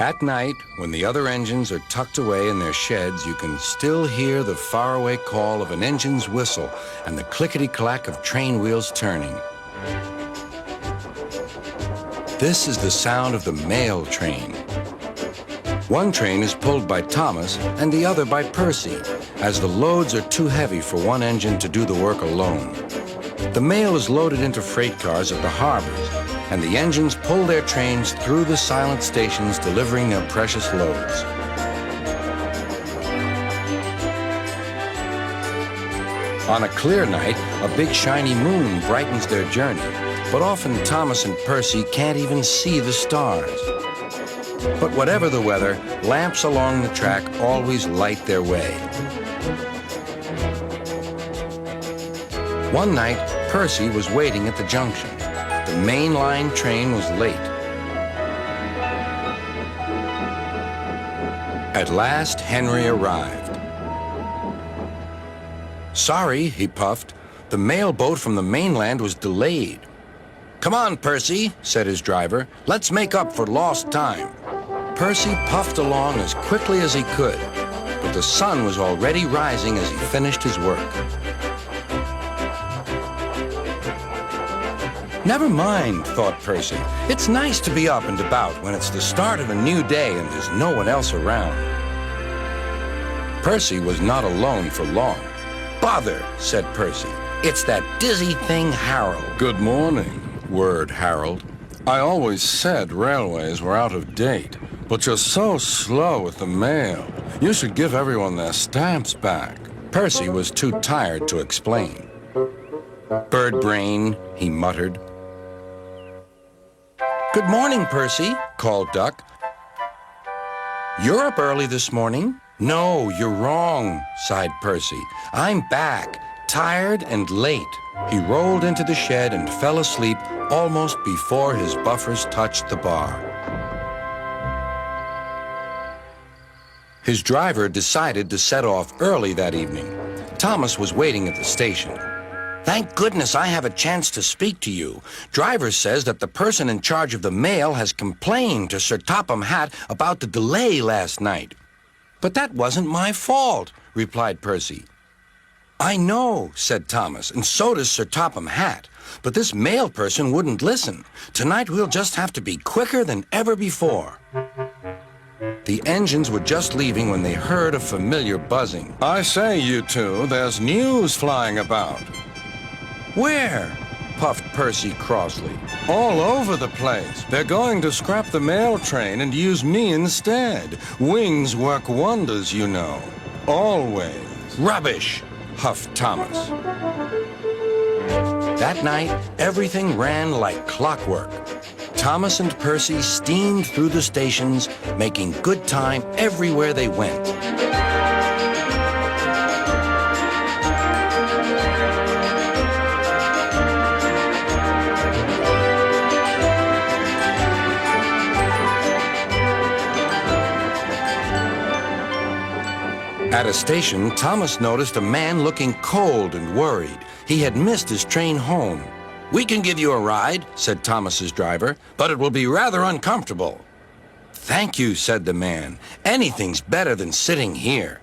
At night, when the other engines are tucked away in their sheds, you can still hear the faraway call of an engine's whistle and the clickety-clack of train wheels turning. This is the sound of the mail train. One train is pulled by Thomas and the other by Percy, as the loads are too heavy for one engine to do the work alone. The mail is loaded into freight cars at the harbors, and the engines pull their trains through the silent stations, delivering their precious loads. On a clear night, a big shiny moon brightens their journey, but often Thomas and Percy can't even see the stars. But whatever the weather, lamps along the track always light their way. One night, Percy was waiting at the junction. The main line train was late. At last, Henry arrived. "Sorry," he puffed. "The mail boat from the mainland was delayed." "Come on, Percy," said his driver. "Let's make up for lost time." Percy puffed along as quickly as he could, but the sun was already rising as he finished his work. "Never mind," thought Percy. "It's nice to be up and about when it's the start of a new day and there's no one else around." Percy was not alone for long. "Bother," said Percy. "It's that dizzy thing, Harold." "Good morning," whirred Harold. "I always said railways were out of date, but you're so slow with the mail. You should give everyone their stamps back." Percy was too tired to explain. "Bird brain," he muttered. "Good morning, Percy," called Duck. "You're up early this morning?" "No, you're wrong," sighed Percy. "I'm back, tired and late." He rolled into the shed and fell asleep almost before his buffers touched the bar. His driver decided to set off early that evening. Thomas was waiting at the station. "Thank goodness I have a chance to speak to you. Driver says that the person in charge of the mail has complained to Sir Topham Hatt about the delay last night." "But that wasn't my fault," replied Percy. "I know," said Thomas, "and so does Sir Topham Hatt. But this mail person wouldn't listen. Tonight we'll just have to be quicker than ever before." The engines were just leaving when they heard a familiar buzzing. "I say, you two, there's news flying about." "Where?" puffed Percy crossly. "All over the place. They're going to scrap the mail train and use me instead. Wings work wonders, you know. Always." "Rubbish," huffed Thomas. That night, everything ran like clockwork. Thomas and Percy steamed through the stations, making good time everywhere they went. At a station, Thomas noticed a man looking cold and worried. He had missed his train home. "We can give you a ride," said Thomas's driver, "but it will be rather uncomfortable." "Thank you," said the man. "Anything's better than sitting here."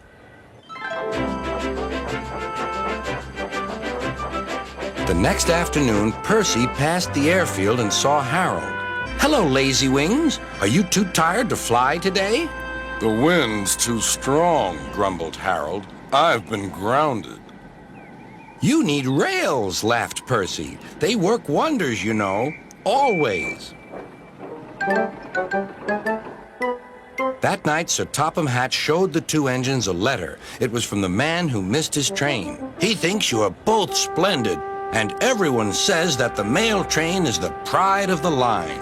The next afternoon, Percy passed the airfield and saw Harold. "Hello, Lazy Wings. Are you too tired to fly today?" "The wind's too strong," grumbled Harold. "I've been grounded." "You need rails," laughed Percy. "They work wonders, you know. Always." That night, Sir Topham Hatt showed the two engines a letter. It was from the man who missed his train. "He thinks you are both splendid, and everyone says that the mail train is the pride of the line."